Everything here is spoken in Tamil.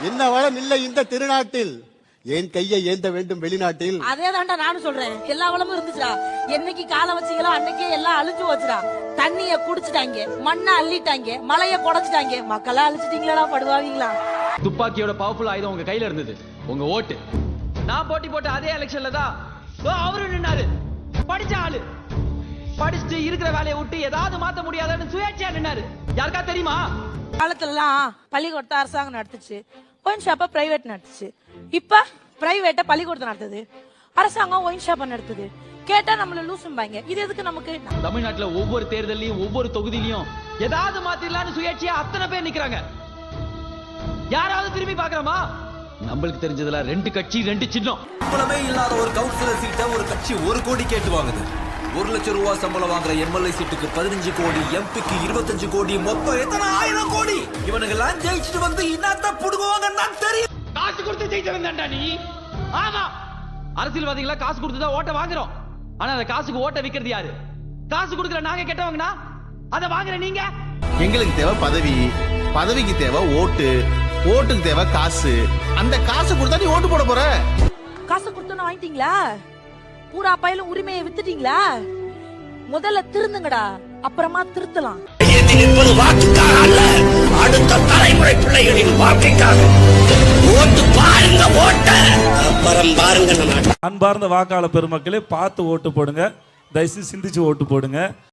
என்ன வளம் இல்லை இந்த திருநாட்டில், என் கையை ஏந்த வேண்டும் வெளிநாட்டில். அதே தான்டா நானும் சொல்றேன். எல்லா வளமும் இருந்துச்சுடா. என்னைக்கு காலை வச்சீங்களோ அன்னைக்கே எல்லாம் அழிஞ்சு வச்சுடா. தண்ணிய குடிச்சிட்டாங்க, மண்ணை அள்ளிட்டாங்க, மலைய குடைச்சிட்டாங்க. மக்களா அழிச்சிட்டீங்களா படுவாவீங்களா? துப்பாக்கியோட பவர்ஃபுல் ஆயுதம் உங்க கையில இருந்தது, உங்க ஓட்டு. நான் போட்டி போட்ட அதே எலெக்ஷன்ல தான் அவரு நின்னாரு. படிச்ச ஆளு, படிச்சுட்டு இருக்கிற வேலையை விட்டு ஏதாவது மாத்த முடியாதுன்னு சுயேட்சையா நின்னாரு. யாருக்கா தெரியுமா? காலத்துலலாம் பள்ளிக்கூடத்தை அரசாங்கம் நடத்துச்சு, ஒயின் ஷாப்பை பிரைவேட் நடத்துச்சு. இப்ப பிரைவேட்ட பள்ளிக்கூடத்தை நடத்துது, அரசாங்கம் ஒயின் ஷாப்பை நடத்துது. கேட்டா நம்மள லூசும்பாங்க. இது எதுக்கு நமக்கு? தமிழ்நாட்டுல ஒவ்வொரு தேர்தலையும் ஒவ்வொரு தொகுதியிலையும் ஏதாவது மாத்திரலான்னு சுயேட்சையா அத்தனை பேர் நிக்கிறாங்க. யாராவது திரும்பி பாக்குறோமா? நம்மளுக்கு தெரிஞ்சதுல 2 கட்சி 2 சின்னம். சம்பளமே இல்லாத ஒரு கவுன்சிலர் சீட்டை ஒரு கட்சி 1 கோடி கேட்டு வாங்குது. 1 லட்சம் ரூபாய் சம்பளம் வாங்குற எம்எல்ஏ சீட்டுக்கு 15 கோடி, எம்பிக்கு 25 கோடி, மொத்தம் எத்தனை 1000 கோடி. இவனுங்க எல்லாம் ஜெயிச்சுட்டு வந்து இன்னாத்த புடுங்குவாங்கன்னு தான் தெரியும். காசு கொடுத்து ஜெயிச்சவன் தான்டா நீ. ஆமா, அரசியல்வாதிகளா காசு கொடுத்து தான் ஓட்ட வாங்குறோம். ஆனா அந்த காசுக்கு ஓட்ட விக்கிறது யாரு? காசு கொடுக்குற நாங்க கெட்டவங்கனா அத வாங்குற நீங்க. எங்களுக்கு தேவை பதவி, பதவிக்கு தேவை ஓட்டு, ஓட்டுக்கு தேவை காசு. அந்த காசு கொடுத்தா நீ ஓட்டு போட போற. காசு கொடுத்தோன்னு வாங்கிட்டீங்களா? பூரா பையிலும் உரிமையை வித்துட்டீங்களா? முதல்ல திருந்துங்கடா, அப்புறமா திருத்தலாம். அடுத்த தலைமுறை பிள்ளைகளின் வாழ்க்கைக்காக ஓட்டு பாருங்க, ஓட்ட அப்புறம் பாருங்க. அன்பார்ந்த வாக்காளர் பெருமக்களே, பார்த்து ஓட்டு போடுங்க. தயவுசெய்து சிந்திச்சு ஓட்டு போடுங்க.